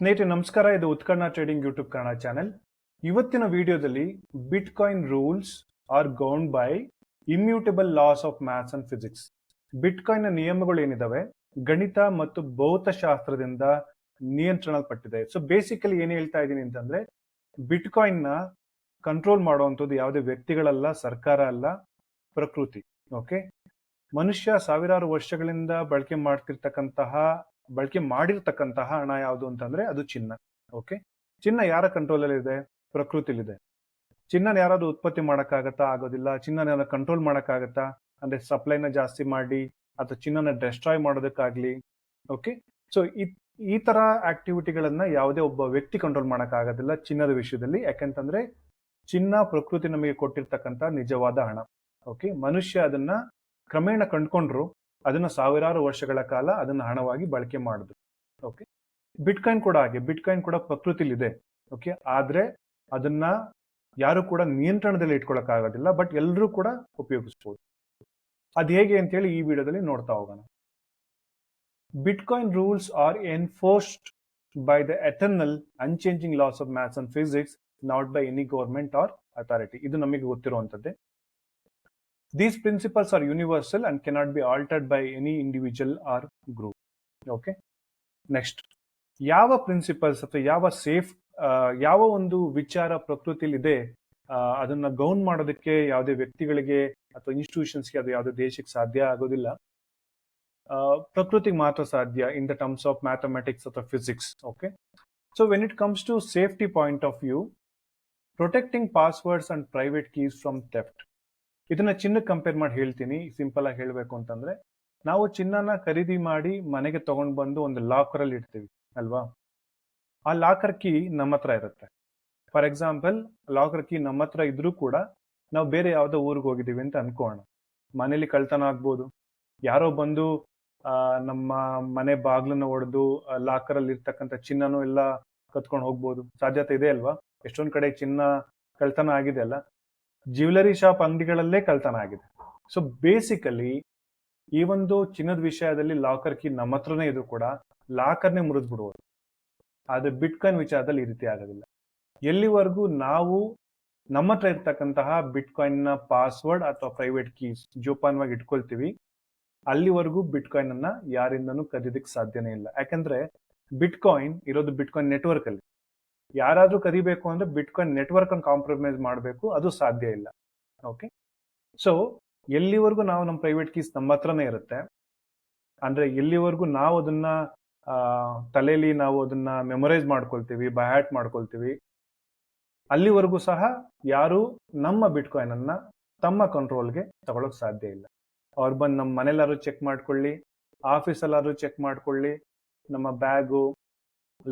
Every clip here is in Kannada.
ಸ್ನೇಹಿತರೆ ನಮಸ್ಕಾರ, ಇದು Utkarna trading YouTube Kannada channel. ಇವತ್ತಿನ ವಿಡಿಯೋದಲ್ಲಿ bitcoin rules are governed by immutable laws of maths and physics. Bitcoin ನ ನಿಯಮಗಳು ಏನಿದಾವೆ ಗಣಿತ ಮತ್ತು ಭೌತಶಾಸ್ತ್ರದಿಂದ ನಿಯಂತ್ರಣಲ್ಪಟ್ಟಿದೆ. ಸೊ ಬೇಸಿಕಲಿ ಏನ್ ಹೇಳ್ತಾ ಇದ್ದೀನಿ ಅಂತಂದ್ರೆ, ಬಿಟ್ಕಾಯಿನ್ ನ ಕಂಟ್ರೋಲ್ ಮಾಡುವಂಥದ್ದು ಯಾವುದೇ ವ್ಯಕ್ತಿಗಳಲ್ಲ, ಸರ್ಕಾರ ಅಲ್ಲ, ಪ್ರಕೃತಿ. ಓಕೆ, ಮನುಷ್ಯ ಸಾವಿರಾರು ವರ್ಷಗಳಿಂದ ಬಳಕೆ ಮಾಡಿರ್ತಕ್ಕಂತಹ ಹಣ ಯಾವುದು ಅಂತಂದ್ರೆ ಅದು ಚಿನ್ನ. ಓಕೆ, ಚಿನ್ನ ಯಾರ ಕಂಟ್ರೋಲ್ ಅಲ್ಲಿ ಇದೆ? ಪ್ರಕೃತಿಲಿದೆ. ಚಿನ್ನನ ಯಾರಾದ್ರೂ ಉತ್ಪತ್ತಿ ಮಾಡಕ್ಕಾಗತ್ತಾ? ಆಗೋದಿಲ್ಲ. ಚಿನ್ನನ ಕಂಟ್ರೋಲ್ ಮಾಡಕ್ಕಾಗತ್ತಾ? ಅಂದ್ರೆ ಸಪ್ಲೈನ ಜಾಸ್ತಿ ಮಾಡಿ ಅಥವಾ ಚಿನ್ನನ ಡೆಸ್ಟ್ರಾಯ್ ಮಾಡೋದಕ್ಕಾಗ್ಲಿ. ಓಕೆ, ಸೊ ಈ ತರ ಆಕ್ಟಿವಿಟಿಗಳನ್ನ ಯಾವುದೇ ಒಬ್ಬ ವ್ಯಕ್ತಿ ಕಂಟ್ರೋಲ್ ಮಾಡಕ್ಕಾಗೋದಿಲ್ಲ ಚಿನ್ನದ ವಿಷಯದಲ್ಲಿ. ಯಾಕೆಂತಂದ್ರೆ ಚಿನ್ನ ಪ್ರಕೃತಿ ನಮಗೆ ಕೊಟ್ಟಿರ್ತಕ್ಕಂಥ ನಿಜವಾದ ಹಣ. ಓಕೆ, ಮನುಷ್ಯ ಅದನ್ನ ಕ್ರಮೇಣ ಕಂಡ್ಕೊಂಡ್ರು, ಅದನ್ನ ಸಾವಿರಾರು ವರ್ಷಗಳ ಕಾಲ ಅದನ್ನ ಹಣವಾಗಿ ಬಳಕೆ ಮಾಡಿದ್ರು. ಓಕೆ, ಬಿಟ್ಕಾಯಿನ್ ಕೂಡ ಹಾಗೆ. ಬಿಟ್ಕಾಯಿನ್ ಕೂಡ ಪ್ರಕೃತಿಲಿದೆ. ಓಕೆ, ಆದ್ರೆ ಅದನ್ನ ಯಾರು ಕೂಡ ನಿಯಂತ್ರಣದಲ್ಲಿ ಇಟ್ಕೊಳಕ್ ಆಗೋದಿಲ್ಲ, ಬಟ್ ಎಲ್ಲರೂ ಕೂಡ ಉಪಯೋಗಿಸಬಹುದು. ಅದ್ ಹೇಗೆ ಅಂತ ಹೇಳಿ ಈ ವಿಡಿಯೋದಲ್ಲಿ ನೋಡ್ತಾ ಹೋಗೋಣ. Bitcoin rules are enforced by the eternal unchanging laws of maths and physics, not by any government or authority. ಇದು ನಮಗೆ ಗೊತ್ತಿರುವಂತದ್ದೇ. These principles are universal and cannot be altered by any individual or group. Okay, next, ಯಾವ ಪ್ರಿನ್ಸಿಪಲ್ಸ್ ಅಥವಾ ಯಾವ ಒಂದು ವಿಚಾರ ಪ್ರಕೃತಿಲಿ ಇದೆ, ಅದನ್ನ ಗೌನ್ ಮಾಡೋದಕ್ಕೆ ಯಾವುದೇ ವ್ಯಕ್ತಿಗಳಿಗೆ ಅಥವಾ ಇನ್ಸ್ಟಿಟ್ಯೂಷನ್ಸ್ಗೆ ಅದು ಯಾವುದೇ ದೇಶಕ್ಕೆ ಸಾಧ್ಯ ಆಗೋದಿಲ್ಲ. ಪ್ರಕೃತಿಗೆ ಮಾತ್ರ ಸಾಧ್ಯ in the terms of mathematics ಅಥವಾ physics. Okay, so when it comes to safety point of view, protecting passwords and private keys from theft. ಇದನ್ನ ಚಿನ್ನಕ್ಕೆ ಕಂಪೇರ್ ಮಾಡಿ ಹೇಳ್ತೀನಿ. ಸಿಂಪಲ್ ಆಗಿ ಹೇಳ್ಬೇಕು ಅಂತಂದ್ರೆ, ನಾವು ಚಿನ್ನನ ಖರೀದಿ ಮಾಡಿ ಮನೆಗೆ ತಗೊಂಡ್ ಬಂದು ಒಂದು ಲಾಕರ್ ಅಲ್ಲಿ ಇಡ್ತೀವಿ ಅಲ್ವಾ? ಆ ಲಾಕರ್ ಕೀ ನಮ್ಮ ಹತ್ರ ಇರುತ್ತೆ. ಫಾರ್ ಎಕ್ಸಾಂಪಲ್, ಲಾಕರ್ ಕೀ ನಮ್ಮ ಹತ್ರ ಇದ್ರೂ ಕೂಡ ನಾವು ಬೇರೆ ಯಾವ್ದೋ ಊರಿಗೆ ಹೋಗಿದ್ದೀವಿ ಅಂತ ಅನ್ಕೋಣ. ಮನೇಲಿ ಕಳ್ತನ ಆಗ್ಬೋದು, ಯಾರೋ ಬಂದು ನಮ್ಮ ಮನೆ ಬಾಗ್ಲನ್ನ ಒಡೆದು ಲಾಕರ್ ಅಲ್ಲಿ ಇರ್ತಕ್ಕಂಥ ಚಿನ್ನನೂ ಎಲ್ಲ ಕತ್ಕೊಂಡು ಹೋಗ್ಬೋದು. ಸಾಧ್ಯತೆ ಇದೆ ಅಲ್ವಾ? ಎಷ್ಟೊಂದ್ ಕಡೆ ಚಿನ್ನ ಕಳ್ತನ ಆಗಿದೆ ಅಲ್ಲ, ಜ್ಯುವೆಲರಿ ಶಾಪ್ ಅಂಗಡಿಗಳಲ್ಲೇ ಕಳ್ತನ ಆಗಿದೆ. ಸೊ ಬೇಸಿಕಲಿ ಈ ಒಂದು ಚಿನ್ನದ ವಿಷಯದಲ್ಲಿ ಲಾಕರ್ ಕೀ ನಮ್ಮ ಹತ್ರನೇ ಇದ್ರು ಕೂಡ ಲಾಕರ್ನೇ ಮುರಿದ್ ಬಿಡುವುದು. ಆದ್ರೆ ಬಿಟ್ಕಾಯಿನ್ ವಿಚಾರದಲ್ಲಿ ಈ ರೀತಿ ಆಗೋದಿಲ್ಲ. ಎಲ್ಲಿವರೆಗೂ ನಾವು ನಮ್ಮ ಹತ್ರ ಇರ್ತಕ್ಕಂತಹ ಬಿಟ್ಕಾಯಿನ್ ನ ಪಾಸ್ವರ್ಡ್ ಅಥವಾ ಪ್ರೈವೇಟ್ ಕೀಸ್ ಜೋಪಾನವಾಗಿ ಇಟ್ಕೊಳ್ತೀವಿ, ಅಲ್ಲಿವರೆಗೂ ಬಿಟ್ಕಾಯಿನ್ ಅನ್ನ ಯಾರಿಂದನೂ ಕದಿಯೋದಕ್ಕೆ ಸಾಧ್ಯನೇ ಇಲ್ಲ. ಯಾಕಂದ್ರೆ ಬಿಟ್ಕಾಯಿನ್ ಇರೋದು ಬಿಟ್ಕಾಯಿನ್ ನೆಟ್ವರ್ಕ್ ಅಲ್ಲಿ. ಯಾರಾದ್ರೂ ಕದಿಬೇಕು ಅಂದ್ರೆ ಬಿಟ್ಕಾಯಿನ್ ನೆಟ್ವರ್ಕ್ ಅನ್ನು ಕಾಂಪ್ರಮೈಸ್ ಮಾಡಬೇಕು, ಅದು ಸಾಧ್ಯ ಇಲ್ಲ. ಓಕೆ, ಸೊ ಎಲ್ಲಿವರೆಗೂ ನಾವು ನಮ್ಮ ಪ್ರೈವೇಟ್ ಕೀಸ್ ನಮ್ಮ ಹತ್ರನೇ ಇರುತ್ತೆ, ಅಂದ್ರೆ ಎಲ್ಲಿವರೆಗೂ ನಾವು ಅದನ್ನ ತಲೆಯಲ್ಲಿ ನಾವು ಅದನ್ನ ಮೆಮೊರೈಸ್ ಮಾಡ್ಕೊಳ್ತೀವಿ, ಬೈಹ್ಯಾಟ್ ಮಾಡ್ಕೊಳ್ತೀವಿ, ಅಲ್ಲಿವರೆಗೂ ಸಹ ಯಾರು ನಮ್ಮ ಬಿಟ್ಕಾಯಿನ್ ಅನ್ನ ತಮ್ಮ ಕಂಟ್ರೋಲ್ಗೆ ತಗೊಳಕ್ ಸಾಧ್ಯ ಇಲ್ಲ. ಅವ್ರು ಬಂದು ನಮ್ಮ ಮನೇಲಾದ್ರು ಚೆಕ್ ಮಾಡ್ಕೊಳ್ಳಿ, ಆಫೀಸಲ್ಲಾದ್ರೂ ಚೆಕ್ ಮಾಡ್ಕೊಳ್ಳಿ, ನಮ್ಮ ಬ್ಯಾಗು,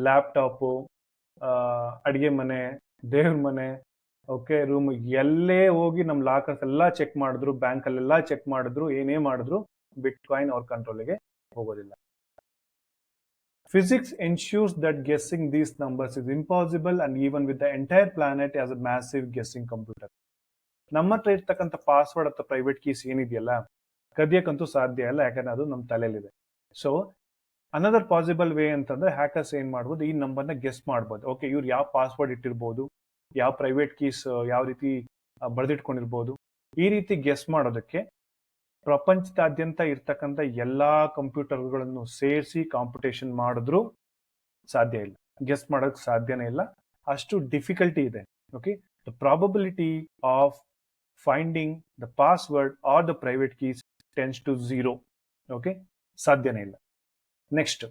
ಲ್ಯಾಪ್ಟಾಪು, ಅಡಿಗೆ ಮನೆ, ದೇವ್ರ ಮನೆ, ಓಕೆ, ರೂಮ್, ಎಲ್ಲೇ ಹೋಗಿ ನಮ್ ಲಾಕರ್ಸ್ ಎಲ್ಲಾ ಚೆಕ್ ಮಾಡಿದ್ರು, ಬ್ಯಾಂಕ್ ಅಲ್ಲೆಲ್ಲಾ ಚೆಕ್ ಮಾಡಿದ್ರು, ಏನೇ ಮಾಡಿದ್ರು ಬಿಟ್ಕಾಯಿನ್ ಅವ್ರ ಕಂಟ್ರೋಲ್ಗೆ ಹೋಗೋದಿಲ್ಲ. Physics ensures that guessing these numbers is impossible, and even with the entire planet as a massive guessing computer. ನಮ್ಮ ಹತ್ರ ಇರ್ತಕ್ಕಂಥ ಪಾಸ್ವರ್ಡ್ ಅಥವಾ ಪ್ರೈವೇಟ್ ಕೀಸ್ ಏನಿದೆಯಲ್ಲ, ಕದಿಯಕ್ಕಂತೂ ಸಾಧ್ಯ ಇಲ್ಲ, ಯಾಕಂದ್ರೆ ಅದು ನಮ್ಮ ತಲೆಯಲ್ಲಿದೆ. ಸೊ ಅನದರ್ ಪಾಸಿಬಲ್ ವೇ ಅಂತಂದ್ರೆ, ಹ್ಯಾಕರ್ಸ್ ಏನ್ ಮಾಡ್ಬೋದು, ಈ ನಂಬರ್ನ ಗೆಸ್ ಮಾಡ್ಬೋದು. ಓಕೆ, ಇವ್ರು ಯಾವ ಪಾಸ್ವರ್ಡ್ ಇಟ್ಟಿರ್ಬೋದು, ಯಾವ ಪ್ರೈವೇಟ್ ಕೀಸ್ ಯಾವ ರೀತಿ ಬರೆದಿಟ್ಕೊಂಡಿರ್ಬೋದು, ಈ ರೀತಿ ಗೆಸ್ ಮಾಡೋದಕ್ಕೆ ಪ್ರಪಂಚದಾದ್ಯಂತ ಇರ್ತಕ್ಕಂಥ ಎಲ್ಲಾ ಕಂಪ್ಯೂಟರ್ಗಳನ್ನು ಸೇರಿಸಿ ಕಾಂಪಿಟೇಷನ್ ಮಾಡಿದ್ರು ಸಾಧ್ಯ ಇಲ್ಲ, ಗೆಸ್ ಮಾಡೋದಕ್ಕೆ ಸಾಧ್ಯನೇ ಇಲ್ಲ. ಅಷ್ಟು ಡಿಫಿಕಲ್ಟಿ ಇದೆ. Okay, the probability of finding the password or the private keys tends to 0. Okay, ಸಾಧ್ಯನೇ ಇಲ್ಲ. ನೆಕ್ಸ್ಟ್,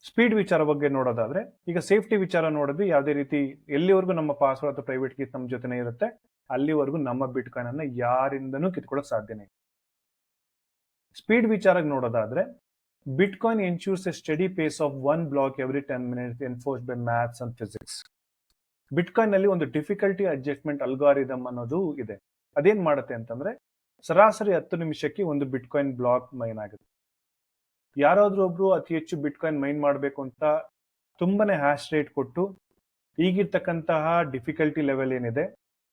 ಸ್ಪೀಡ್ ವಿಚಾರ ಬಗ್ಗೆ ನೋಡೋದಾದ್ರೆ, ಈಗ ಸೇಫ್ಟಿ ವಿಚಾರ ನೋಡಿದ್ವಿ. ಯಾವುದೇ ರೀತಿ ಎಲ್ಲಿವರೆಗೂ ನಮ್ಮ ಪಾಸ್ವರ್ಡ್ ಅಥವಾ ಪ್ರೈವೇಟ್ ಕೀಸ್ ನಮ್ಮ ಜೊತೆನೇ ಇರುತ್ತೆ, ಅಲ್ಲಿವರೆಗೂ ನಮ್ಮ ಬಿಟ್ಕಾಯಿನ್ ಅನ್ನ ಯಾರಿಂದನೂ ಕಿತ್ಕೊಳ್ಳೋಕೆ ಸಾಧ್ಯನೇ ಇಲ್ಲ. ಸ್ಪೀಡ್ ವಿಚಾರ ನೋಡೋದಾದ್ರೆ, bitcoin ensures a steady pace of 1 block every 10 minutes enforced by maths and physics. Bitcoin ನಲ್ಲಿ ಒಂದು ಡಿಫಿಕಲ್ಟಿ ಅಡ್ಜಸ್ಟ್ಮೆಂಟ್ ಅಲ್ಗಾರಿದಮ್ ಅನ್ನೋದು ಇದೆ. ಅದೇನ್ ಮಾಡುತ್ತೆ ಅಂತಂದ್ರೆ, ಸರಾಸರಿ 10 ನಿಮಿಷಕ್ಕೆ ಒಂದು ಬಿಟ್ಕಾಯಿನ್ ಬ್ಲಾಕ್ ಮೈನ್ ಆಗುತ್ತೆ. ಯಾರಾದ್ರೂ ಒಬ್ರು ಅತಿ ಹೆಚ್ಚು ಬಿಟ್ಕಾಯಿನ್ ಮೈನ್ ಮಾಡಬೇಕು ಅಂತ ತುಂಬಾನೇ ಹ್ಯಾಶ್ ರೇಟ್ ಕೊಟ್ಟು, ಈಗಿರ್ತಕ್ಕಂತಹ ಡಿಫಿಕಲ್ಟಿ ಲೆವೆಲ್ ಏನಿದೆ,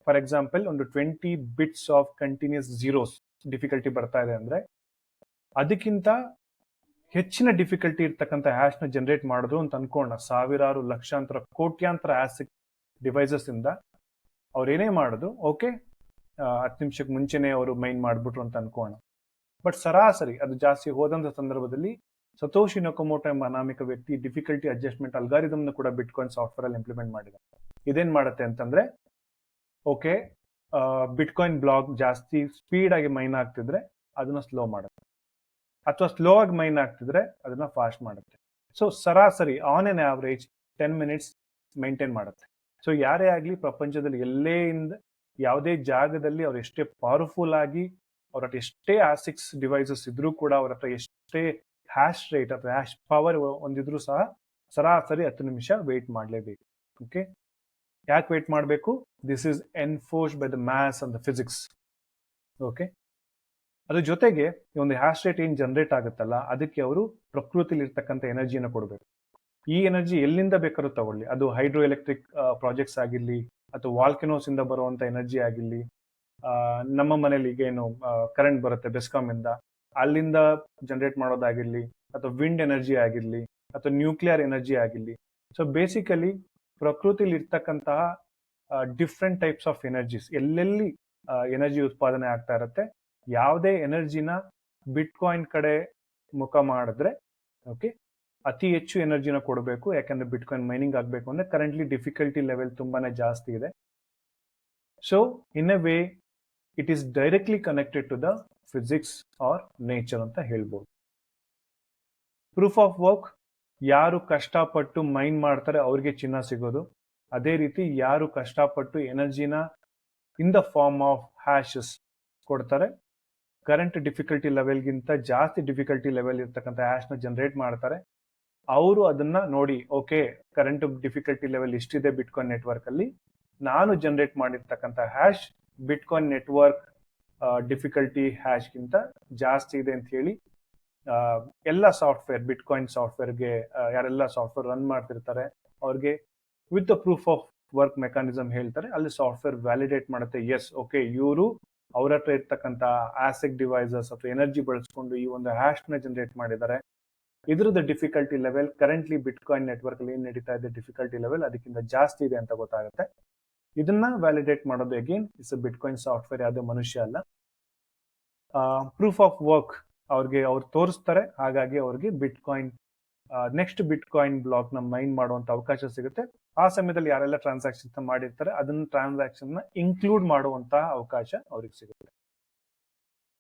ಫಾರ್ ಎಕ್ಸಾಂಪಲ್ ಒಂದು 20 bits of continuous zeros difficulty ಬರ್ತಾ ಇದೆ ಅಂದ್ರೆ, ಅದಕ್ಕಿಂತ ಹೆಚ್ಚಿನ ಡಿಫಿಕಲ್ಟಿ ಇರ್ತಕ್ಕಂಥ ಹ್ಯಾಶ್ ನ ಜನರೇಟ್ ಮಾಡಿದ್ರು ಅಂತ ಅನ್ಕೋಣ, ಸಾವಿರಾರು ಲಕ್ಷಾಂತರ ಕೋಟ್ಯಾಂತರ ಆಸಿಕ್ ಡಿವೈಸಸ್ ಇಂದ ಅವ್ರು ಏನೇ ಮಾಡೋದು, ಓಕೆ 10 ನಿಮಿಷಕ್ಕೆ ಮುಂಚೆನೆ ಅವರು ಮೈನ್ ಮಾಡ್ಬಿಟ್ರು ಅಂತ ಅನ್ಕೋಣ. ಬಟ್ ಸರಾಸರಿ ಅದು ಜಾಸ್ತಿ ಹೋದಂತ ಸಂದರ್ಭದಲ್ಲಿ ಸತೋಶಿ ನಕಮೋಟೋ ಎಂಬ ಅನಾಮಿಕ ವ್ಯಕ್ತಿ ಡಿಫಿಕಲ್ಟಿ ಅಡ್ಜಸ್ಟ್ಮೆಂಟ್ ಅಲ್ಗಾರಿದಮ್ ಕೂಡ ಬಿಟ್ಕಾಯಿನ್ ಸಾಫ್ಟ್ವೇರ್ ಅಲ್ಲಿ ಇಂಪ್ಲಿಮೆಂಟ್ ಮಾಡಿದ್ದಾರೆ. ಇದೇನ್ ಮಾಡುತ್ತೆ ಅಂತಂದ್ರೆ, ಓಕೆ ಬಿಟ್ಕಾಯಿನ್ ಬ್ಲಾಕ್ ಜಾಸ್ತಿ ಸ್ಪೀಡ್ ಆಗಿ ಮೈನ್ ಆಗ್ತಿದ್ರೆ ಅದನ್ನ ಸ್ಲೋ ಮಾಡುತ್ತೆ, ಅಥವಾ ಸ್ಲೋ ಆಗಿ ಮೈನ್ ಆಗ್ತಿದ್ರೆ ಅದನ್ನ ಫಾಸ್ಟ್ ಮಾಡುತ್ತೆ. ಸೊ ಸರಾಸರಿ on N average 10 minutes maintain ಮಾಡುತ್ತೆ. ಸೊ ಯಾರೇ ಆಗ್ಲಿ ಪ್ರಪಂಚದಲ್ಲಿ ಎಲ್ಲೇ ಇಂದ ಯಾವುದೇ ಜಾಗದಲ್ಲಿ ಅವ್ರು ಎಷ್ಟೇ ಪವರ್ಫುಲ್ ಆಗಿ ಅವ್ರ ಹತ್ರ ಎಷ್ಟೇ ಆಸಿಕ್ಸ್ ಡಿವೈಸಸ್ ಇದ್ರೂ ಕೂಡ, ಅವ್ರ ಹತ್ರ ಎಷ್ಟೇ ಹ್ಯಾಶ್ ರೇಟ್ ಅಥವಾ ಹ್ಯಾಶ್ ಪವರ್ ಹೊಂದಿದ್ರು ಸಹ ಸರಾಸರಿ 10 ನಿಮಿಷ ವೇಟ್ ಮಾಡಲೇಬೇಕು. ಓಕೆ, ಯಾಕೆ ವೇಟ್ ಮಾಡಬೇಕು? This is enforced by the maths and the physics. Okay, ಅದ್ರ ಜೊತೆಗೆ ಈ ಒಂದು ಹ್ಯಾಶ್ ರೇಟ್ ಏನ್ ಜನರೇಟ್ ಆಗುತ್ತಲ್ಲ, ಅದಕ್ಕೆ ಅವರು ಪ್ರಕೃತಿಲಿ ಇರ್ತಕ್ಕಂಥ ಎನರ್ಜಿನ ಕೊಡಬೇಕು. ಈ ಎನರ್ಜಿ ಎಲ್ಲಿಂದ ಬೇಕಾದ್ರೂ ತಗೊಳ್ಳಿ, ಅದು ಹೈಡ್ರೋ ಎಲೆಕ್ಟ್ರಿಕ್ ಪ್ರಾಜೆಕ್ಟ್ಸ್ ಆಗಿರ್ಲಿ, ಅಥವಾ ವಾಲ್ಕೆನೋಸ್ ಇಂದ ಬರುವಂತ ಎನರ್ಜಿ ಆಗಿರ್ಲಿ, ನಮ್ಮ ಮನೇಲಿ ಈಗ ಏನು ಕರೆಂಟ್ ಬರುತ್ತೆ ಬೆಸ್ಕಾಮ್ ಇಂದ, ಅಲ್ಲಿಂದ ಜನರೇಟ್ ಮಾಡೋದಾಗಿರ್ಲಿ, ಅಥವಾ ವಿಂಡ್ ಎನರ್ಜಿ ಆಗಿರ್ಲಿ, ಅಥವಾ ನ್ಯೂಕ್ಲಿಯರ್ ಎನರ್ಜಿ ಆಗಿರ್ಲಿ. ಸೊ ಬೇಸಿಕಲಿ ಪ್ರಕೃತಿಲಿ ಇರ್ತಕ್ಕಂತಹ ಡಿಫ್ರೆಂಟ್ ಟೈಪ್ಸ್ ಆಫ್ ಎನರ್ಜೀಸ್, ಎಲ್ಲೆಲ್ಲಿ ಎನರ್ಜಿ ಉತ್ಪಾದನೆ ಆಗ್ತಾ ಇರುತ್ತೆ, ಯಾವುದೇ ಎನರ್ಜಿನ ಬಿಟ್ಕಾಯಿನ್ ಕಡೆ ಮುಖ ಮಾಡಿದ್ರೆ ಓಕೆ ಅತಿ ಹೆಚ್ಚು ಎನರ್ಜಿನ ಕೊಡಬೇಕು. ಯಾಕಂದ್ರೆ ಬಿಟ್ಕಾಯಿನ್ ಮೈನಿಂಗ್ ಆಗಬೇಕು ಅಂದ್ರೆ ಕರೆಂಟ್ಲಿ ಡಿಫಿಕಲ್ಟಿ ಲೆವೆಲ್ ತುಂಬಾನೇ ಜಾಸ್ತಿ ಇದೆ. So in a way it is directly connected to the physics or nature ಅಂತ ಹೇಳ್ಬೋದು. ಪ್ರೂಫ್ ಆಫ್ ವರ್ಕ್, ಯಾರು ಕಷ್ಟಪಟ್ಟು ಮೈನ್ ಮಾಡ್ತಾರೆ ಅವ್ರಿಗೆ ಚಿನ್ನ ಸಿಗೋದು. ಅದೇ ರೀತಿ ಯಾರು ಕಷ್ಟಪಟ್ಟು ಎನರ್ಜಿನ in the form of hashes ಕೊಡ್ತಾರೆ, ಕರೆಂಟ್ ಡಿಫಿಕಲ್ಟಿ ಲೆವೆಲ್ಗಿಂತ ಜಾಸ್ತಿ ಡಿಫಿಕಲ್ಟಿ ಲೆವೆಲ್ ಇರ್ತಕ್ಕಂಥ ಹ್ಯಾಶ್ ನ ಜನರೇಟ್ ಮಾಡ್ತಾರೆ, ಅವರು ಅದನ್ನ ನೋಡಿ, ಓಕೆ ಕರೆಂಟ್ ಡಿಫಿಕಲ್ಟಿ ಲೆವೆಲ್ ಇಷ್ಟಿದೆ ಬಿಟ್ಕಾಯಿನ್ ನೆಟ್ವರ್ಕ್ ಅಲ್ಲಿ, ನಾನು ಜನರೇಟ್ ಮಾಡಿರ್ತಕ್ಕಂಥ ಹ್ಯಾಶ್ ಬಿಟ್ಕಾಯಿನ್ ನೆಟ್ವರ್ಕ್ ಡಿಫಿಕಲ್ಟಿ ಹ್ಯಾಶ್ಗಿಂತ ಜಾಸ್ತಿ ಇದೆ ಅಂತ ಹೇಳಿ ಎಲ್ಲ ಸಾಫ್ಟ್ವೇರ್, ಬಿಟ್ಕಾಯಿನ್ ಸಾಫ್ಟ್ವೇರ್ಗೆ ಯಾರೆಲ್ಲ ಸಾಫ್ಟ್ವೇರ್ ರನ್ ಮಾಡ್ತಿರ್ತಾರೆ ಅವ್ರಿಗೆ with the proof of work mechanism ಹೇಳ್ತಾರೆ. ಅಲ್ಲಿ ಸಾಫ್ಟ್ವೇರ್ ವ್ಯಾಲಿಡೇಟ್ ಮಾಡುತ್ತೆ, ಎಸ್ ಓಕೆ ಇವರು ಅವ್ರ ಹತ್ರ ಇರ್ತಕ್ಕಂಥ ಆಸಿಕ್ ಡಿವೈಸಸ್ ಅಥವಾ ಎನರ್ಜಿ ಬಳಸ್ಕೊಂಡು ಈ ಒಂದು ಹ್ಯಾಶ್ ನ ಜನರೇಟ್ ಮಾಡಿದ್ದಾರೆ. ಇದ್ರದ್ದು difficulty level currently bitcoin network ಅಲ್ಲಿ ಏನ್ ನಡೀತಾ ಇದೆ ಡಿಫಿಕಲ್ಟಿ ಲೆವೆಲ್ ಅದಕ್ಕಿಂತ ಜಾಸ್ತಿ ಇದೆ ಅಂತ ಗೊತ್ತಾಗುತ್ತೆ. ಇದನ್ನ ವ್ಯಾಲಿಡೇಟ್ ಮಾಡೋದು ಅಗೇನ್ ಇಸ್ ಬಿಟ್ಕಾಯಿನ್ ಸಾಫ್ಟ್ವೇರ್, ಯಾವುದೇ ಮನುಷ್ಯ ಅಲ್ಲ. ಪ್ರೂಫ್ ಆಫ್ ವರ್ಕ್ ಅವ್ರಿಗೆ ಅವ್ರು ತೋರಿಸ್ತಾರೆ, ಹಾಗಾಗಿ ಅವ್ರಿಗೆ ಬಿಟ್ಕಾಯಿನ್ ನೆಕ್ಸ್ಟ್ ಬಿಟ್ಕಾಯಿನ್ ಬ್ಲಾಕ್ ನ ಮೈನ್ ಮಾಡುವಂತ ಅವಕಾಶ ಸಿಗುತ್ತೆ. ಆ ಸಮಯದಲ್ಲಿ ಯಾರೆಲ್ಲ ಟ್ರಾನ್ಸಾಕ್ಷನ್ ಮಾಡಿರ್ತಾರೆ ಅದನ್ನ ಟ್ರಾನ್ಸಾಕ್ಷನ್ ನ ಇನ್ಕ್ಲೂಡ್ ಮಾಡುವಂತ ಅವಕಾಶ ಅವ್ರಿಗೆ ಸಿಗುತ್ತೆ.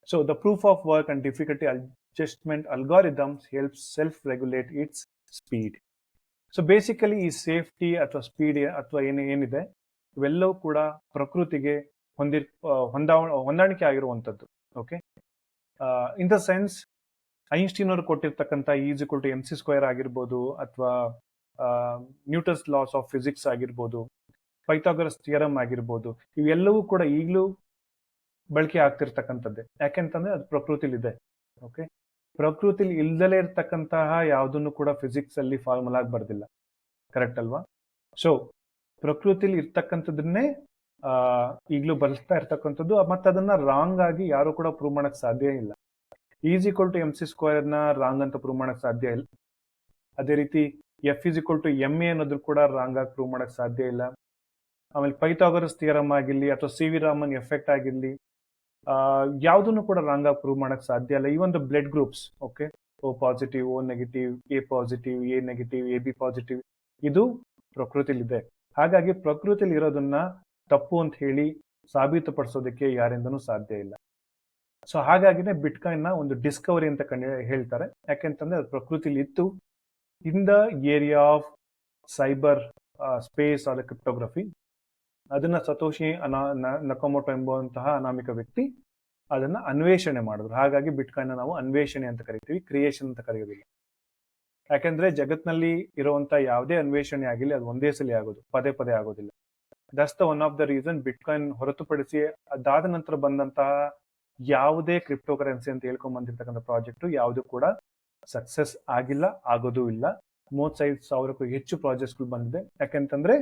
So the proof of work and difficulty adjustment algorithms helps self-regulate its speed. So basically ಈ ಸೇಫ್ಟಿ ಅಥವಾ ಸ್ಪೀಡ್ ಅಥವಾ ಏನಿದೆ ಇವೆಲ್ಲವೂ ಕೂಡ ಪ್ರಕೃತಿಗೆ ಹೊಂದಾಣಿಕೆ ಆಗಿರುವಂಥದ್ದು. Okay, in the sense Einstein ಅವರು ಕೊಟ್ಟಿರ್ತಕ್ಕಂಥ E=mc² ಆಗಿರ್ಬೋದು, ಅಥವಾ ನ್ಯೂಟನ್ಸ್ ಲಾಸ್ ಆಫ್ ಫಿಸಿಕ್ಸ್ ಆಗಿರ್ಬೋದು, ಪೈಥಾಗರಸ್ ಥಿಯರಮ್ ಆಗಿರ್ಬೋದು, ಇವೆಲ್ಲವೂ ಕೂಡ ಈಗಲೂ ಬಳಕೆ ಆಗ್ತಿರ್ತಕ್ಕಂಥದ್ದೇ. ಯಾಕೆಂತಂದ್ರೆ ಅದು ಪ್ರಕೃತಿಲಿದೆ. ಓಕೆ, ಪ್ರಕೃತಿಲಿ ಇಲ್ದಲೇ ಇರ್ತಕ್ಕಂತಹ ಯಾವುದನ್ನು ಕೂಡ ಫಿಸಿಕ್ಸ್ ಅಲ್ಲಿ ಫಾರ್ಮುಲಾ ಆಗಿ ಬರ್ದಿಲ್ಲ, ಕರೆಕ್ಟ್ ಅಲ್ವಾ? ಸೊ ಪ್ರಕೃತಿಲಿ ಇರ್ತಕ್ಕಂಥದ್ದನ್ನೇ ಈಗಲೂ ಬಳಸ್ತಾ ಇರ್ತಕ್ಕಂಥದ್ದು, ಮತ್ತೆ ಅದನ್ನ ರಾಂಗ್ ಆಗಿ ಯಾರು ಕೂಡ ಪ್ರೂವ್ ಮಾಡಕ್ ಸಾಧ್ಯ ಇಲ್ಲ. E=mc² ನ ರಾಂಗ್ ಅಂತ ಪ್ರೂವ್ ಮಾಡಕ್ ಸಾಧ್ಯ ಇಲ್ಲ. ಅದೇ ರೀತಿ F=ma ಅನ್ನೋದು ಕೂಡ ರಾಂಗ್ ಆಗಿ ಪ್ರೂವ್ ಮಾಡಕ್ ಸಾಧ್ಯ ಇಲ್ಲ. ಆಮೇಲೆ ಪೈಥಾಗರಸ್ ಥಿಯರಮ್ ಆಗಿರ್ಲಿ ಅಥವಾ ಸಿ ವಿ ರಾಮನ್ ಎಫೆಕ್ಟ್ ಆಗಿರ್ಲಿ, ಯಾವುದನ್ನು ಕೂಡ ರಾಂಗ್ ಆಗಿ ಪ್ರೂವ್ ಮಾಡಕ್ ಸಾಧ್ಯ ಇಲ್ಲ. ಈ ಒಂದು blood groups, okay, O positive, O negative, A positive, A negative, AB positive, ಇದು ಪ್ರಕೃತಿಲಿದೆ. ಹಾಗಾಗಿ ಪ್ರಕೃತಿಲಿ ಇರೋದನ್ನ ತಪ್ಪು ಅಂತ ಹೇಳಿ ಸಾಬೀತುಪಡಿಸೋದಕ್ಕೆ ಯಾರಿಂದನೂ ಸಾಧ್ಯ ಇಲ್ಲ. ಸೊ ಹಾಗಾಗಿನೇ ಬಿಟ್ಕಾಯಿನ್ ನ ಒಂದು ಡಿಸ್ಕವರಿ ಅಂತ ಹೇಳ್ತಾರೆ. ಯಾಕೆಂತಂದ್ರೆ ಅದು ಪ್ರಕೃತಿಲಿ ಇತ್ತು, in the area of cyber space or cryptography. ಅದನ್ನ ಸತೋಶಿ ನಕಮೋಟೋ ಎಂಬುವಂತಹ ಅನಾಮಿಕ ವ್ಯಕ್ತಿ ಅದನ್ನ ಅನ್ವೇಷಣೆ ಮಾಡಿದ್ರು. ಹಾಗಾಗಿ ಬಿಟ್ಕಾಯಿನ್ ನಾವು ಅನ್ವೇಷಣೆ ಅಂತ ಕರಿತೀವಿ, ಕ್ರಿಯೇಷನ್ ಅಂತ ಕರೆಯೋದಿಲ್ಲ. ಯಾಕೆಂದ್ರೆ ಜಗತ್ನಲ್ಲಿ ಇರುವಂತ ಯಾವುದೇ ಅನ್ವೇಷಣೆ ಆಗಿಲ್ಲ ಅದು ಒಂದೇ ಸಲ ಆಗೋದು, ಪದೇ ಪದೇ ಆಗೋದಿಲ್ಲ. That's the one of the reason bitcoin ಹೊರತುಪಡಿಸಿ ಅದಾದ ನಂತರ ಬಂದಂತಹ ಯಾವುದೇ ಕ್ರಿಪ್ಟೋ ಕರೆನ್ಸಿ ಅಂತ ಹೇಳ್ಕೊಂಡ್ ಬಂದಿರ್ತಕ್ಕಂಥ ಪ್ರಾಜೆಕ್ಟ್ ಯಾವುದು ಕೂಡ ಸಕ್ಸಸ್ ಆಗಿಲ್ಲ, ಆಗೋದು ಇಲ್ಲ. 35,000ಕ್ಕೂ ಹೆಚ್ಚು ಪ್ರಾಜೆಕ್ಟ್ಗಳು ಬಂದಿದೆ. ಯಾಕೆಂತಂದ್ರೆ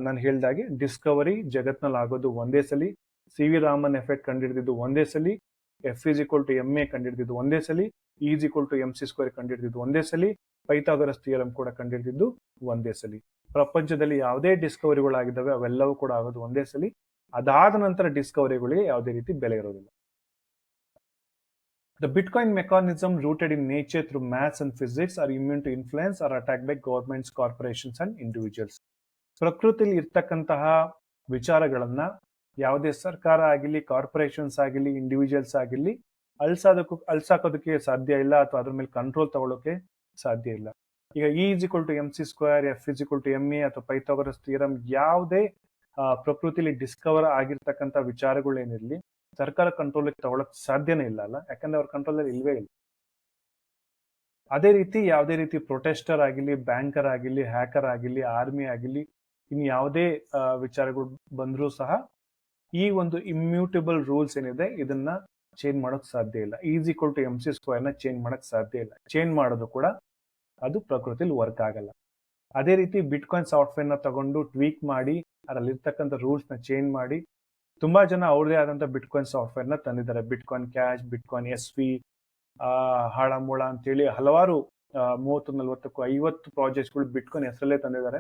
ನಾನು ಹೇಳ್ದಾಗೆ ಡಿಸ್ಕವರಿ ಜಗತ್ನಲ್ಲಿ ಆಗೋದು ಒಂದೇ ಸಲಿ, ಸಿ ವಿ ರಾಮನ್ ಎಫೆಕ್ಟ್ ಕಂಡಿಡಿದಿದ್ದು ಒಂದೇ ಸಲಿ, F=ma ಕಂಡಿಡಿದಿದ್ದು ಒಂದೇ ಸಲಿ, is equal to MC square ಕಂಡುಹಿಡಿದಿದ್ದು ಒಂದೇ ಸಲಿ, ಪೈಥಾಗರಸ್ ಥಿಯರಂ ಕೂಡ ಕಂಡುಹಿಡಿದಿದ್ದು ಒಂದೇ ಸಲಿ. ಪ್ರಪಂಚದಲ್ಲಿ ಯಾವುದೇ ಡಿಸ್ಕವರಿಗಳಾಗಿದ್ದಾವೆ ಅವೆಲ್ಲವೂ ಕೂಡ ಆಗೋದು ಒಂದೇ ಸಲಿ. ಅದಾದ ನಂತರ ಡಿಸ್ಕವರಿಗಳಿಗೆ ಯಾವುದೇ ರೀತಿ ಬೆಲೆ ಇರೋದಿಲ್ಲ. The Bitcoin mechanism rooted in nature through maths and physics are immune to influence or attacked by governments, corporations and individuals. ಪ್ರಕೃತಿಯಲ್ಲಿ ಇರ್ತಕ್ಕಂತಹ ವಿಚಾರಗಳನ್ನ ಯಾವುದೇ ಸರ್ಕಾರ ಆಗಿರ್ಲಿ, ಕಾರ್ಪೊರೇಷನ್ಸ್ ಆಗಿರ್ಲಿ, ಇಂಡಿವಿಜುವಲ್ಸ್ ಆಗಿರ್ಲಿ ಅಳ್ಸಾಕೋದಕ್ಕೆ ಸಾಧ್ಯ ಇಲ್ಲ, ಅಥವಾ ಅದ್ರ ಮೇಲೆ ಕಂಟ್ರೋಲ್ ತಗೊಳ್ಳೋಕೆ ಸಾಧ್ಯ ಇಲ್ಲ. ಈಗ E=MC ಸ್ಕ್ವೇರ್, F=MA ಅಥವಾ ಪೈಥಾಗರಸ್ ಥಿಯರಂ ಯಾವುದೇ ಪ್ರಕೃತಿಯಲ್ಲಿ ಡಿಸ್ಕವರ್ ಆಗಿರ್ತಕ್ಕಂಥ ವಿಚಾರಗಳೇನಿರ್ಲಿ ಸರ್ಕಾರ ಕಂಟ್ರೋಲ್ ತಗೊಳಕ್ ಸಾಧ್ಯನೇ ಇಲ್ಲ ಅಲ್ಲ, ಯಾಕಂದ್ರೆ ಅವ್ರ ಕಂಟ್ರೋಲ್ ಅಲ್ಲಿ ಇಲ್ವೇ ಇಲ್ಲ. ಅದೇ ರೀತಿ ಯಾವುದೇ ರೀತಿ ಪ್ರೊಟೆಸ್ಟರ್ ಆಗಿರ್ಲಿ, ಬ್ಯಾಂಕರ್ ಆಗಿರ್ಲಿ, ಹ್ಯಾಕರ್ ಆಗಿರ್ಲಿ, ಆರ್ಮಿ ಆಗಿರ್ಲಿ, ಇನ್ ಯಾವುದೇ ವಿಚಾರಗಳು ಬಂದರೂ ಸಹ ಈ ಒಂದು ಇಮ್ಯೂಟಬಲ್ ರೂಲ್ಸ್ ಏನಿದೆ ಇದನ್ನ ಚೇಂಜ್ ಮಾಡೋಕ್ ಸಾಧ್ಯ ಇಲ್ಲ. E=MC ಸ್ಕ್ವೇರ್ ನ ಚೇಂಜ್ ಮಾಡಕ್ ಸಾಧ್ಯ ಇಲ್ಲ. ಚೇಂಜ್ ಮಾಡೋದು ಕೂಡ ಅದು ಪ್ರಕೃತಿಲಿ ವರ್ಕ್ ಆಗಲ್ಲ. ಅದೇ ರೀತಿ ಬಿಟ್ಕಾಯಿನ್ ಸಾಫ್ಟ್ವೇರ್ ನ ತಗೊಂಡು ಟ್ವೀಕ್ ಮಾಡಿ ಅದರಲ್ಲಿರ್ತಕ್ಕಂಥ ರೂಲ್ಸ್ ನ ಚೇಂಜ್ ಮಾಡಿ ತುಂಬಾ ಜನ ಅವ್ರದೇ ಆದಂತ ಬಿಟ್ಕಾಯಿನ್ ಸಾಫ್ಟ್ವೇರ್ ನ ತಂದಿದ್ದಾರೆ. ಬಿಟ್ಕಾಯಿನ್ ಕ್ಯಾಶ್, ಬಿಟ್ಕಾಯಿನ್ SV, ಹಾಳಮೂಳ ಅಂತೇಳಿ ಹಲವಾರು 30-40ಕ್ಕೂ 50 ಪ್ರಾಜೆಕ್ಟ್ಗಳು ಬಿಟ್ಕಾಯಿನ್ ಹೆಸರಲ್ಲೇ ತಂದಿದ್ದಾರೆ.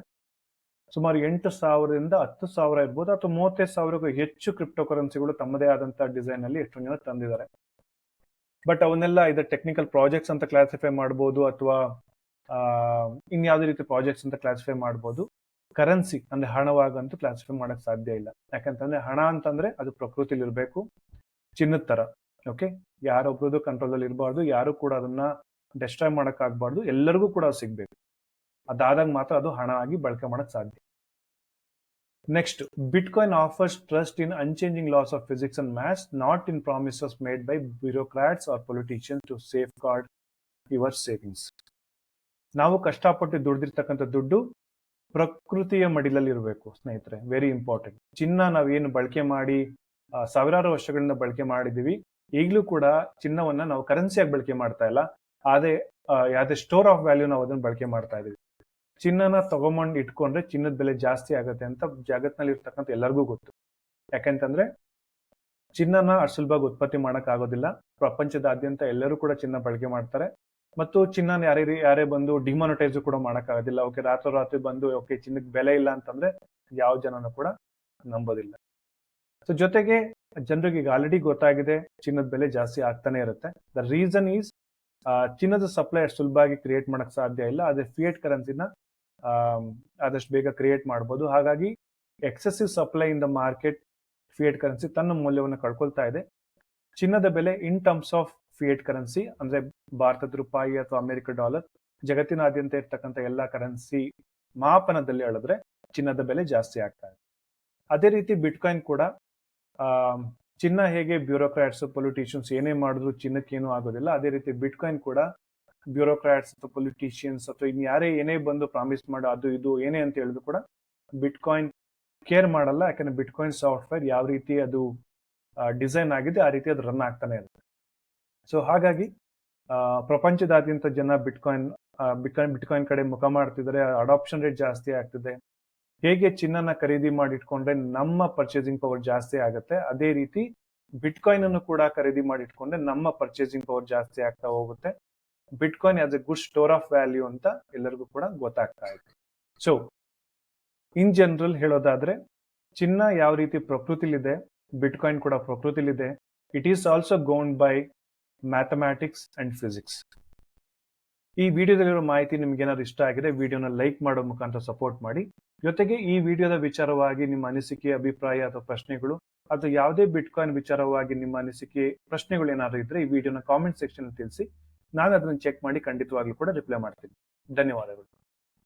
ಸುಮಾರು 8,000ರಿಂದ 10,000 ಇರ್ಬೋದು, ಅಥವಾ 35,000ಕ್ಕೂ ಹೆಚ್ಚು ಕ್ರಿಪ್ಟೋ ಕರೆನ್ಸಿಗಳು ತಮ್ಮದೇ ಆದಂತ ಡಿಸೈನ್ ಅಲ್ಲಿ ಎಷ್ಟೊಂದು ಜನ ತಂದಿದ್ದಾರೆ. ಬಟ್ ಅವನ್ನೆಲ್ಲ ಇದು ಟೆಕ್ನಿಕಲ್ ಪ್ರಾಜೆಕ್ಟ್ಸ್ ಅಂತ ಕ್ಲಾಸಿಫೈ ಮಾಡ್ಬೋದು, ಅಥವಾ ಇನ್ಯಾವುದೇ ರೀತಿ ಪ್ರಾಜೆಕ್ಟ್ಸ್ ಅಂತ ಕ್ಲಾಸಿಫೈ ಮಾಡ್ಬೋದು. ಕರೆನ್ಸಿ ಅಂದ್ರೆ ಹಣವಾಗಂತೂ ಕ್ಲಾಸಿಫೈ ಮಾಡಕ್ ಸಾಧ್ಯ ಇಲ್ಲ. ಯಾಕಂತಂದ್ರೆ ಹಣ ಅಂತಂದ್ರೆ ಅದು ಪ್ರಕೃತಿಲಿ ಇರಬೇಕು, ಚಿನ್ನದ ತರ. ಓಕೆ, ಯಾರೊಬ್ರದ್ದು ಕಂಟ್ರೋಲ್ ಅಲ್ಲಿ ಇರಬಾರ್ದು, ಯಾರು ಕೂಡ ಅದನ್ನ ಡೆಸ್ಟ್ರಾಯ್ ಮಾಡಕ್ ಆಗ್ಬಾರ್ದು, ಎಲ್ಲರಿಗೂ ಕೂಡ ಸಿಗ್ಬೇಕು. ಅದಾದಾಗ ಮಾತ್ರ ಅದು ಹಣ ಆಗಿ ಬಳಕೆ ಮಾಡಕ್ ಸಾಧ್ಯ. Next, bitcoin offers trust in unchanging laws of physics and maths, not in promises made by bureaucrats or politicians to safeguard your savings. ನಾವು ಕಷ್ಟಪಟ್ಟು ದುಡ್ದಿರ್ತಕ್ಕಂಥ ದುಡ್ಡು ಪ್ರಕೃತಿಯ ಮಡಿಲಲ್ಲಿ ಇರಬೇಕು ಸ್ನೇಹಿತರೆ, ವೆರಿ ಇಂಪಾರ್ಟೆಂಟ್. ಚಿನ್ನ ನಾವೇನು ಬಳಕೆ ಮಾಡಿ ಸಾವಿರಾರು ವರ್ಷಗಳಿಂದ ಬಳಕೆ ಮಾಡಿದೀವಿ, ಈಗಲೂ ಕೂಡ ಚಿನ್ನವನ್ನ ನಾವು ಕರೆನ್ಸಿಯಾಗಿ ಬಳಕೆ ಮಾಡ್ತಾ ಇಲ್ಲ, ಯಾವುದೇ ಸ್ಟೋರ್ ಆಫ್ ವ್ಯಾಲ್ಯೂ ನಾವು ಅದನ್ನ ಬಳಕೆ ಮಾಡ್ತಾ ಇದೀವಿ. ಚಿನ್ನನ ತಗೊಂಬಂದು ಇಟ್ಕೊಂಡ್ರೆ ಚಿನ್ನದ ಬೆಲೆ ಜಾಸ್ತಿ ಆಗುತ್ತೆ ಅಂತ ಜಗತ್ನಲ್ಲಿ ಇರ್ತಕ್ಕಂಥ ಎಲ್ಲರಿಗೂ ಗೊತ್ತು. ಯಾಕೆಂತಂದ್ರೆ ಚಿನ್ನನ ಅಷ್ಟು ಸುಲಭವಾಗಿ ಉತ್ಪತ್ತಿ ಮಾಡಕ್ ಆಗೋದಿಲ್ಲ. ಪ್ರಪಂಚದಾದ್ಯಂತ ಎಲ್ಲರೂ ಕೂಡ ಚಿನ್ನ ಬಳಕೆ ಮಾಡ್ತಾರೆ, ಮತ್ತು ಚಿನ್ನ ಯಾರೇ ಬಂದು ಡಿಮಾನಿಟೈಸ್ ಕೂಡ ಮಾಡೋಕ್ಕಾಗೋದಿಲ್ಲ. ಓಕೆ, ರಾತ್ರಿ ಬಂದು ಓಕೆ ಚಿನ್ನಕ್ಕೆ ಬೆಲೆ ಇಲ್ಲ ಅಂತಂದ್ರೆ ಯಾವ ಜನನು ಕೂಡ ನಂಬೋದಿಲ್ಲ. ಸೊ ಜೊತೆಗೆ ಜನರಿಗೆ ಈಗ ಆಲ್ರೆಡಿ ಗೊತ್ತಾಗಿದೆ ಚಿನ್ನದ ಬೆಲೆ ಜಾಸ್ತಿ ಆಗ್ತಾನೆ ಇರುತ್ತೆ. ದ ರೀಸನ್ ಈಸ್ ಚಿನ್ನದ ಸಪ್ಲೈ ಅಷ್ಟು ಸುಲಭವಾಗಿ ಕ್ರಿಯೇಟ್ ಮಾಡಕ್ ಸಾಧ್ಯ ಇಲ್ಲ. ಅದೇ ಫಿಯಟ್ ಕರೆನ್ಸಿನ ಆದಷ್ಟು ಬೇಗ ಕ್ರಿಯೇಟ್ ಮಾಡ್ಬೋದು. ಹಾಗಾಗಿ excessive supply in the market, fiat currency ತನ್ನ ಮೌಲ್ಯವನ್ನು ಕಳ್ಕೊಳ್ತಾ ಇದೆ. ಚಿನ್ನದ ಬೆಲೆ in terms of fiat currency ಅಂದ್ರೆ ಭಾರತದ ರೂಪಾಯಿ ಅಥವಾ ಅಮೆರಿಕ ಡಾಲರ್, ಜಗತ್ತಿನಾದ್ಯಂತ ಇರ್ತಕ್ಕಂಥ ಎಲ್ಲಾ ಕರೆನ್ಸಿ ಮಾಪನದಲ್ಲಿ ಹೇಳಿದ್ರೆ ಚಿನ್ನದ ಬೆಲೆ ಜಾಸ್ತಿ ಆಗ್ತಾ ಇದೆ. ಅದೇ ರೀತಿ ಬಿಟ್ಕಾಯಿನ್ ಕೂಡ ಚಿನ್ನ ಹೇಗೆ ಬ್ಯೂರೋಕ್ರಾಟ್ಸ್, ಪೊಲಿಟಿಷಿಯನ್ಸ್ ಏನೇ ಮಾಡಿದ್ರು ಚಿನ್ನಕ್ಕೇನು ಆಗೋದಿಲ್ಲ, ಅದೇ ರೀತಿ ಬಿಟ್ಕಾಯಿನ್ ಕೂಡ ಬ್ಯೂರೋಕ್ರಾಟ್ಸ್ ಅಥವಾ ಪೊಲಿಟಿಷಿಯನ್ಸ್ ಅಥವಾ ಇನ್ ಯಾರೇ ಏನೇ ಬಂದು ಪ್ರಾಮಿಸ್ ಮಾಡೋ ಅದು ಇದು ಏನೇ ಅಂತ ಹೇಳಿದ್ರು ಕೂಡ ಬಿಟ್ಕಾಯಿನ್ ಕೇರ್ ಮಾಡಲ್ಲ. ಯಾಕಂದ್ರೆ ಬಿಟ್ಕಾಯಿನ್ ಸಾಫ್ಟ್ವೇರ್ ಯಾವ ರೀತಿ ಅದು ಡಿಸೈನ್ ಆಗಿದೆ ಆ ರೀತಿ ಅದು ರನ್ ಆಗ್ತಾನೆ ಇರುತ್ತೆ. ಸೊ ಹಾಗಾಗಿ ಪ್ರಪಂಚದಾದ್ಯಂತ ಜನ ಬಿಟ್ಕಾಯಿನ್ ಕಡೆ ಮುಖ ಮಾಡ್ತಿದ್ದಾರೆ. ಅಡಾಪ್ಷನ್ ರೇಟ್ ಜಾಸ್ತಿ ಆಗ್ತಿದೆ. ಹೇಗೆ ಚಿನ್ನನ ಖರೀದಿ ಮಾಡಿ ಇಟ್ಕೊಂಡ್ರೆ ನಮ್ಮ ಪರ್ಚೇಸಿಂಗ್ ಪವರ್ ಜಾಸ್ತಿ ಆಗುತ್ತೆ, ಅದೇ ರೀತಿ ಬಿಟ್ಕಾಯಿನ್ ಅನ್ನು ಕೂಡ ಖರೀದಿ ಮಾಡಿ ಇಟ್ಕೊಂಡ್ರೆ ನಮ್ಮ ಪರ್ಚೇಸಿಂಗ್ ಪವರ್ ಜಾಸ್ತಿ ಆಗ್ತಾ ಹೋಗುತ್ತೆ. Bitcoin as A good store of value ಅಂತ ಎಲ್ಲರಿಗೂ ಕೂಡ ಗೊತ್ತಾಗ್ತಾ ಇದೆ. ಸೊ ಇನ್ ಜನರಲ್ ಹೇಳೋದಾದ್ರೆ ಚಿನ್ನ ಯಾವ ರೀತಿ ಪ್ರಕೃತಿಲಿದೆ, ಬಿಟ್ಕಾಯಿನ್ ಕೂಡ ಪ್ರಕೃತಿಲಿದೆ. It is also governed by mathematics and physics. ಈ ವಿಡಿಯೋದಲ್ಲಿರೋ ಮಾಹಿತಿ ನಿಮ್ಗೆ ಏನಾದ್ರು ಇಷ್ಟ ಆಗಿದೆ ವಿಡಿಯೋನ ಲೈಕ್ ಮಾಡೋ ಮುಖಾಂತರ ಸಪೋರ್ಟ್ ಮಾಡಿ. ಜೊತೆಗೆ ಈ ವಿಡಿಯೋದ ವಿಚಾರವಾಗಿ ನಿಮ್ಮ ಅನಿಸಿಕೆ, ಅಭಿಪ್ರಾಯ ಅಥವಾ ಪ್ರಶ್ನೆಗಳು, ಅಥವಾ ಯಾವುದೇ ಬಿಟ್ಕಾಯಿನ್ ವಿಚಾರವಾಗಿ ನಿಮ್ಮ ಅನಿಸಿಕೆ, ಪ್ರಶ್ನೆಗಳು ಏನಾದ್ರು ಇದ್ರೆ ಈ ವಿಡಿಯೋನ ಕಾಮೆಂಟ್ ಸೆಕ್ಷನ್ ತಿಳಿಸಿ. ನಾನು ಅದನ್ನು ಚೆಕ್ ಮಾಡಿ ಖಂಡಿತವಾಗ್ಲೂ ಕೂಡ ರಿಪ್ಲೈ ಮಾಡ್ತೀನಿ. ಧನ್ಯವಾದಗಳು.